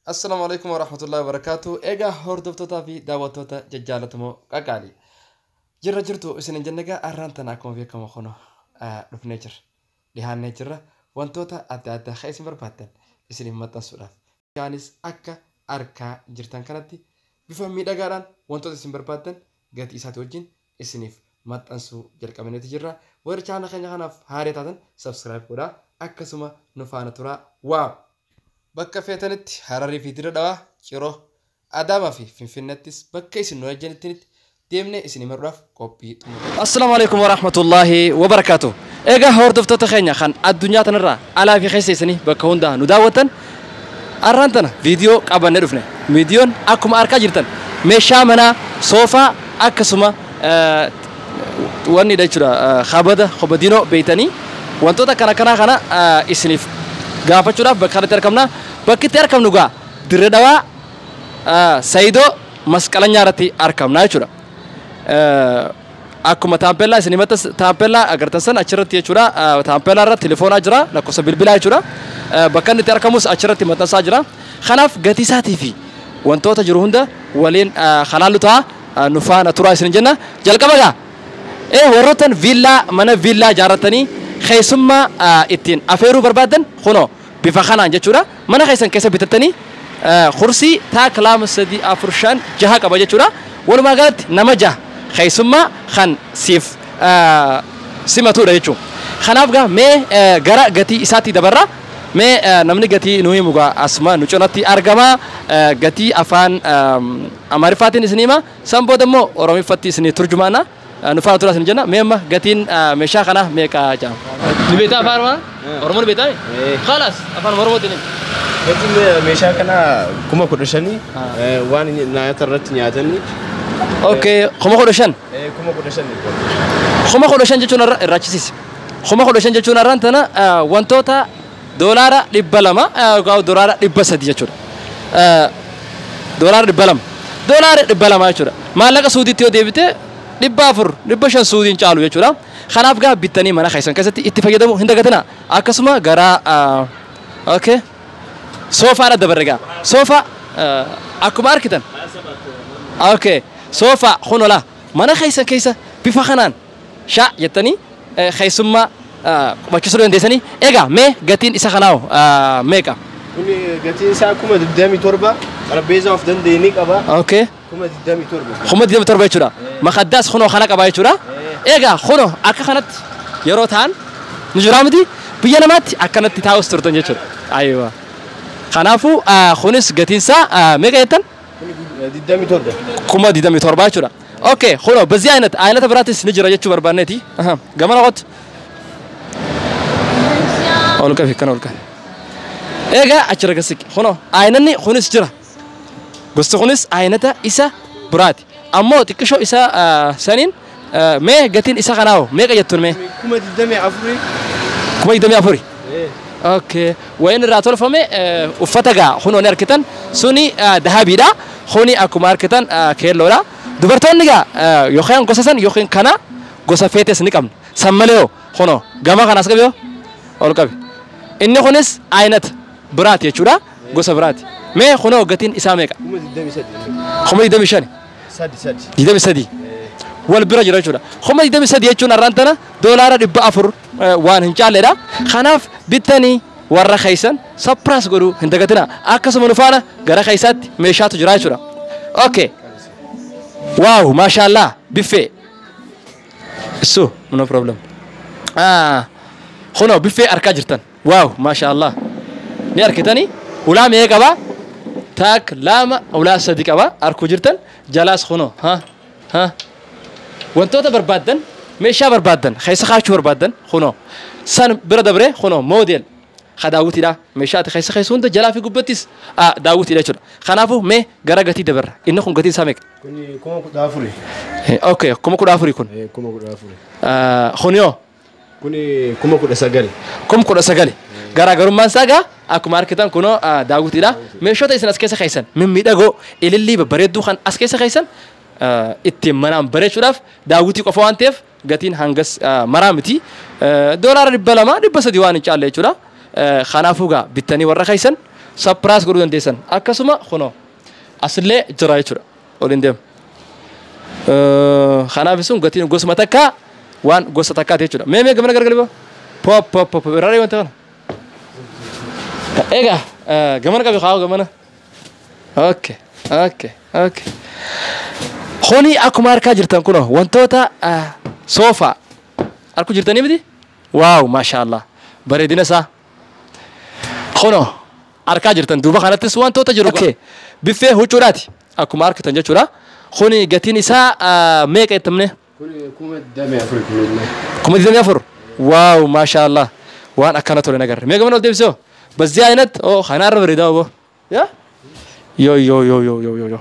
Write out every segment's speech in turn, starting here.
السلام عليكم ورحمة الله وبركاته. إيجا هردفتوتا في دعوتوتا ججالتمو قاقالي. جرتو إسنين جنجا أرانتنا كون فيكم خونو رفنيجر. لهان نيجر وانتوتا أدى خيس برباتن إسنين متن سوراف. كانس أكا أركا جرتان كانتي بفهم ميداغاران وانتوتا إسنين برباتن قات إسات وجين إسنيف متن سو جلق أمنيتي جرا ورچانا خنجانا هاريتاتن سبسكرايب كورا أكا سما نفانا تورا واو. Bakka feetanitti Hararii fi Dirree Dhawaa Ciroo Adaamaa fi Finfinnettis bakka isin nu ajjanitti deemnee isin imaruudhaaf qophii xumurra. Assalaamu alaykum wa rahmatullahi wa barakaatuh. Egaa hordoftoota keenya kan addunyaa tanarraa alaa fi keessa isanii bakka hundaa nu daawwatan arraan tana viidiyoo qabannee dhufne. Viidiyoon akkuma argaa jirtan meeshaa manaa soofaa akkasuma wanni jechuudha kabada kobadiinoo beeytanii wantoota kana isiniif gaafachuudhaaf bakka kanatti argamna. Bakki itti argamnu gaa Dirree Dhawaa Saayidoo Masqalanyaa irratti argamna jechuudha. Akkuma taampellaa isin himata taampellaa agartan san achirratti jechuudha. Taampellaa irratti telefoonaa jira lakkoofsa bilbilaa jechuudha. Bakka inni itti argamus achirratti maxxansaa jira. Kanaaf gatii isaatii fi wantoota jiru hunda waliin halaallu ta'a nu faana turaa isin jenna. Jalqaba gaa warroottan viillaa mana viillaa ijaarratanii keessummaa ittiin afeeruu barbaadan kunoo bifa kanaan jechuudha. Mana keessan keessa bitattanii kursii taaklaama 3-4-5 qaba jechuudha. Walumaa galatti nama 6 keessummaa kan siif simatudha jechuudha. Kanaaf gaa mee gara gatii isaatti dabarra. Mee namni gatii nu himu gaa asuma nu cinatti argama. Gatii afaan Amaariffaatiin isin hima. San booda immoo Oromiffatti isin turjumaana. نفعل تراث الجنة مهمة قتين مشاخنا ميكا جام نبيتها فارما أرمون بيتها خلاص أفان مرمو تنين قتين مشاخنا كم كودشاني وان نايت الرت نياتني أوكي كم كودشان كم كودشاني كم كودشان جتونا الراتشيس كم كودشان جتونا رانتنا وانتوتا دولار لبلما أو دولار لبسدي جتونا دولار لبلما جتونا ما لك سودي تيو ديبته Dhibbaafur dhibba shan suudiin caalu jechuudha. Kanaaf gaa bittanii mana keessan keessatti itti fayyadamu hin dagatina. Akkasuma gara okay soofaa dabarre gaa soofaa akkuma argitan okay soofaa kunola mana keessan keessa bifa kanaan shaa jettanii keessummaa bakkisuu dandeessanii egaa mee gatiin isa kanaawo meeqa? Kuni gatiin isaa 27 Rabbeeza of dandeenii qaba. Okay. 27. 27 jechuudha. Makaddaas kunoo kana qaba jechuudha. Egaa kunoo akka kanatti yeroo ta'an nu jira miti biyya namaatti akkanatti taa'us turtan jechuudha. Aywa. Kanaafuu kunis gatiin isaa meeqa jettan? 27. 27 jechuudha. Okay, kunoo በዚህ አይነት ብራትስ ንጅራ jechu barbaanneeti. Gamana qot. Olka fikkan olka. Egaa achira gasik kunoo aynanni kunis jira. Gosti kunis aynata isa buraati. Ammoo xiqqishoo isa saniin mee gatiin isa kanaawo meeqa jettuun mee? 24. Okay. Wayin irraa tolfame uffata gaa kunoo ni argitan suni dahabiidha. Kuni akkuma argitan keelloodha. Dubartoonni gaa yookaan gosa san yookaan kana gosa feetes ni qabna. San malee kunoo gama kanaas qabi yoo ol qabi. Inni kunis aynata buraati jechuudha. Gosa buraati. Mee kunoo gatiin isaa meeqa? 25. Sadi. Wal bira jira jechuudha. 23 jechuun arraantana doolaara 400 waan hin caalleedha. Kanaaf bittanii warra keessan sappraas godhuu hin dagatina. Akkasuma nufaana gara keessaatti meeshaatu jira jechuudha. Okay. Waaw, maashaallah, biffee. Isso, no problem. Kunoo biffee argaa jirtan. Waaw, maashaallah. Ni argitanii? Ulaa mee qaba? Tak lama ulaa sadi qaba arkuu jirtan jalaas kunoo wantoota barbaadan meeshaa barbaadan keessa kaachuu barbaadan kunoo san bira dabre kunoo moodel daawwitiidha meeshaati keessa hunda jalaa fi gubbattis daawwitiidha jechuudha. Kanaafuu mee gara gatii dabarra inni kun gatiin isaa meeqa? Kuni 14. Okay 14 kun 14. Kunoo kuni 19. 19. Garaagarummaan isaa gaa akkuma argitan kunoo daawwitiidha. Meeshoota isin as keessa keessan mimmiidhagoo ilillii babbareedduu kan as keessa keessan ittiin manaan bareechuudhaaf daawwitii qofa waan ta'eef gatiin hangas maraa miti. Doolaara 200 300 waan hin caalle jechuudha. Kanaafuu gaa bittanii warra keessan surprise godhuu dandeessan akkasuma kunoo asillee jira jechuudha waliin deemu kanaaf sun gatiin gosuma takka waan gosa takkaati jechuudha mee gamana gargar baa pop irraa wanta kana egaa gamana qabi haa gamana okay kuni akkuma arkaa jirtan kuno wantoota sofa arku jirtanii miti waaw maashaallah bareedina isaa kuno arkaa jirtan duuba kanattis wantoota jiru biffee huccuudhaati akkuma arkitan jechuudha kuni gatiin isaa meeqa jettamne kuma 24 waaw maashaallah waan akkana tole nagarre mee gamana ol deebisoo በዚህ አይነት خنار بريداو يا يو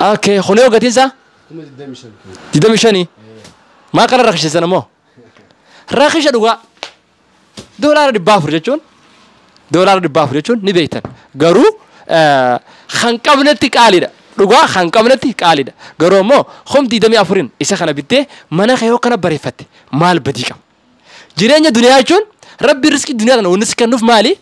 اوكي خليو قتيسا دمشني ما قرر رخص سنمو رخص دوغا دولار دبافر جچون نبيتن غرو خنقبنتي قاليدا دوغا خنقبنتي قاليدا غرومو خمتي دمي افرين اسا خنا بيته منا خيو كنا بريفت مال بديقه جيرانيا دنياچون ربي رزق الدنيا ونسك نوف مالي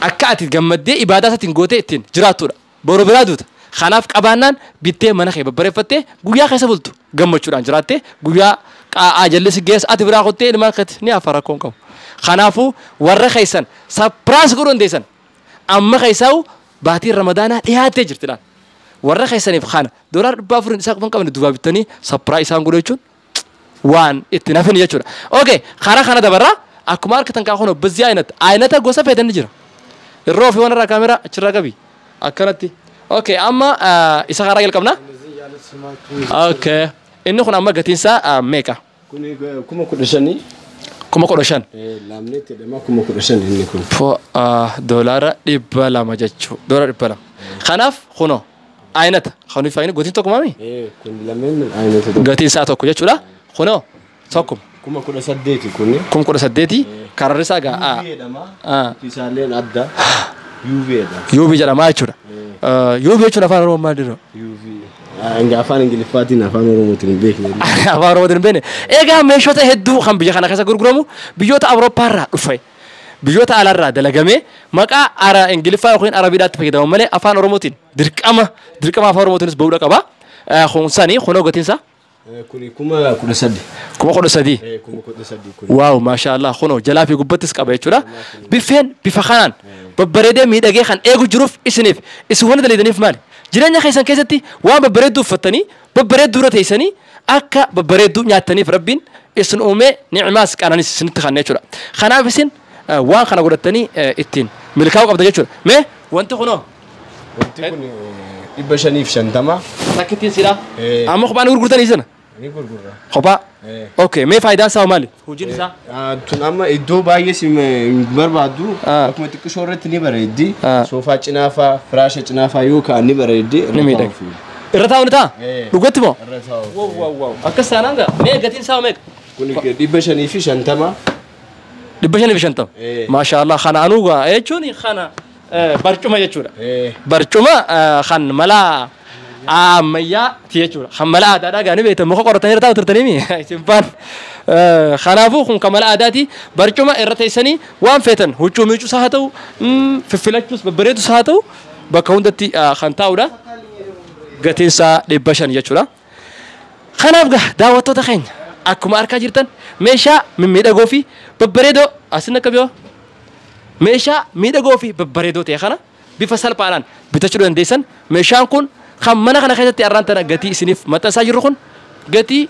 أكاتي جمدة إبادات تنقوتين جراتورا برو برادوت خلاف كابانان بيته مناخي ببرفته غويا خسبلتو جمّشوران جراته غويا أجلس جيس أتبراقوتة لما كت نيا فراكونكم خنافو ورّ خيسان سبراس قرون ديسان أما خيساو باتي رمضان إيهاتي جرتلان ورّ خيسان يفخان دولار بافرن ساق من كمان الدواب التاني سبراس يسانقوليشون وان اتنافن يجورا اوكي خارا دبرا اكمار كتن كاخونو بزي عينتا غوسا فيدن نجرا الروفي وانا كاميرا اتشراغبي اكنتي اوكي اما اسا خارا يلقمنا اوكي انو خنا ما غتينسا ميكا كوما كودشان لامنيت دما كوما كودشان انكم فو دولار ديبالا ماجچو دولار ديبالا خناف خونو عينتا خوني فاين غوتين توكو مامي كون لامن عينتا غتين ساتو كوجچولا خونو توكم كوما كودسديتي كوني كوما كودسديتي كاررسا غا تيسالين ادا يوفي جرا ما يچودا يوفي يچودا فارو ما ديرو يوفي انغا فان انجليفاتي نافان روموتين بيك افان روموتين بين ايغا ميشوتا هدو خم بيجا خنا كاسا غورغرومو بيوتا اوروبا را دفاي بيوتا على را دلغامي مقا ارا انجليفا خوين عربي دات فيداو ملي افان روموتين درقما افان روموتينس بودا قبا خونساني خونو غتينسا كوني كوما كودسدي كوما كودسدي واو ما شاء الله خونو جلافي غبتس قبا يچودا بفين بفخان ببريده ميدغي خان ايغو جروف اسنيف اسونه دليدنيف مال جيرانيا خيسان كيستي وان ببريدو فتني ببريدو رتيسني اكا ببريدو نياتني فربين اسن اومي نعماس قاناني سنت خان يچودا خنا بسين وان خنا غدتني اتين ملكاو قبدا يچودا مي وانت خونو يبشني في شنتما ساكتي سيرا اما خبان غرغرتني سنه غرغرا خبا اوكي مي فايده ساو مالي هوجين سا تون اما ادو بايس بربادو اكو تكشورت ني بريدي سوفا چنافا فراش چنافا يوكا ني بريدي رتاونتا لغتمو واو اكسانانغا مي غتين ساو ميك كوني يبشني في شنتما ما شاء الله خنا انوغا ايچوني خنا برچما يچودا برچما خن ملا اميا تيچودا خملا دادا غاني بيت مخ قرتني رتاو ترتنيمي سيمبان خنافو خن كملا اداتي برچما ارتيسني وان فتن هوچو ميچو ساهتو ففلچوس ببريتو ساهتو بكوندتي خنتاودا غتيسا دبشن يچودا خنافغا داوتو تخين اكما اركا جيرتن ميشا ميدغو في ببريدو اسنكبيو ميشا ميدغو في ببريدو تيخنا بفصل بانان بتشرو انديسن ميشان كون خمنا خنا خيتي ارانتنا غتي سنيف متى ساجرخون غتي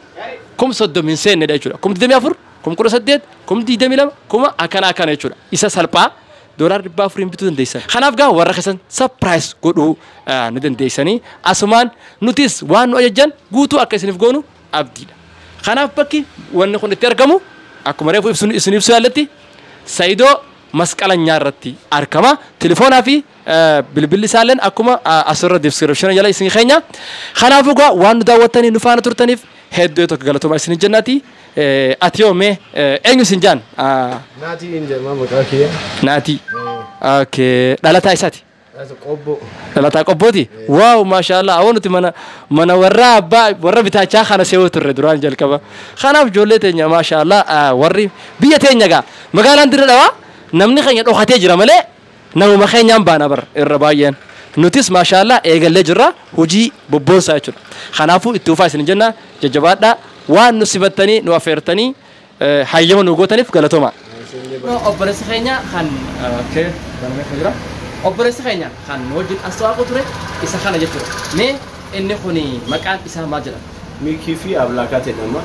كم صدو من سن دايچولا كم دمي افر كم كرو سديت كم دي دمي لم كم اكنا يچولا اسا سلبا دولار بافرين بتو انديسن خنافغا ورخسن سربرايز غدو ندن ديسني اسمان نوتيس وانو اجن غوتو اكسنيف غونو ابدي خناف بكي ون خن ترغمو اكو مريفو سنيف سالتي سايدو مسكالا نيارتي اركما تليفونا في بلبل سالن اكما اسر ديسكريبشن يلا يسني خينا خنافغا وان داوتني نفان ترتنيف هدو تو غلطو ماسن جناتي اتيومي انيو سنجان ناتي انجر ما مكاكيه ناتي اوكي دالتا ايساتي قبو دالتا قبوتي واو ما شاء الله اونتي منا ورا بتاچا خنا سيوتر دران جلكبا خناف جولتنيا ما شاء الله وري بيتنيا غا مغالان دردوا namni keenya dhokatee jira malee namuma keenyaan baana bar irra baay'een nutis maashaallah eegallee jirra hojii bobboosaa jechuudha kanaafuu itti ufaa isin jenna jajjabaadhaa waan nu sibattanii nu affeertanii hayyama nu gootaniif galatooma obboleessi keenya kan kee galmee jira obboleessi keenya kan wajjin asxaaqu ture isa kana jechuudha mee inni kuni maqaan isaa maal jedhama Miikii fi Ablaakat jedhama.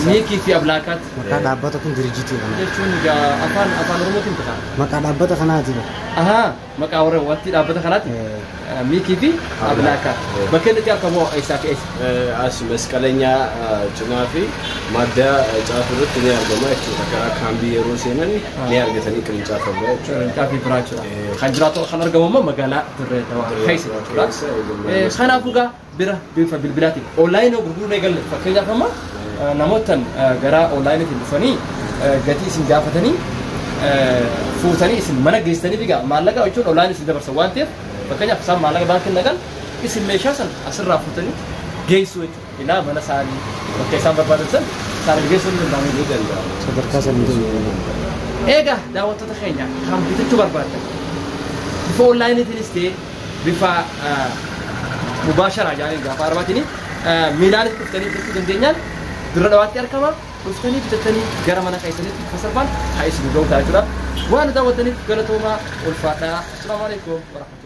Miikii fi Ablaakat. Maqaa dhaabbata kun dirjitii kana. Jechuun afaan Oromootiin ta'a. Maqaa dhaabbata kanaati. Maqaa warra wanti dhaabbata kanaati. Miikii fi Ablaakat. Bakka inni argamu eessaa fi eessa? As masqaleenyaa cinaa fi madda caafurratti ni argama jechuudha. Karaa kaambii yeroo seenan ni argatanii qirincaafa bira jechuudha. Qirincaafi biraa jechuudha. Kan jiraatu kan argamu immoo magaalaa Dirree Dawaa keessa jechuudha. Kanaafuu gaa bira bifa bilbilaatiin online gurguruu eegalle fakkeenyaaf amma namootaan gara onlineetiin dhufanii gatii isin gaafatanii fuutanii isin mana geessanii bigaa maallaqa jechuun online isin dabarsan waan ta'eef fakkeenyaaf isaan maallaqa baankii nagan isin meeshaa san asirraa fuutanii geessuu jechuudha ilaa mana isaanii bakka isaan barbaadan san isaan geessuu ni danda'amu. Sadarkaa sanii eegaa daawwattoota keenya kan bitachuu barbaadan bifa onlineetiinis ta'e bifa مباشرة يعني قافة أربعتني ميلان تفتني تفتني دنيان درنواتي أركما تفتني بتفتني جرمنا كيسني فسربان هاي سبب لون تاجرا وأنا دعوتني قلتهما والفاتحة السلام عليكم ورحمة الله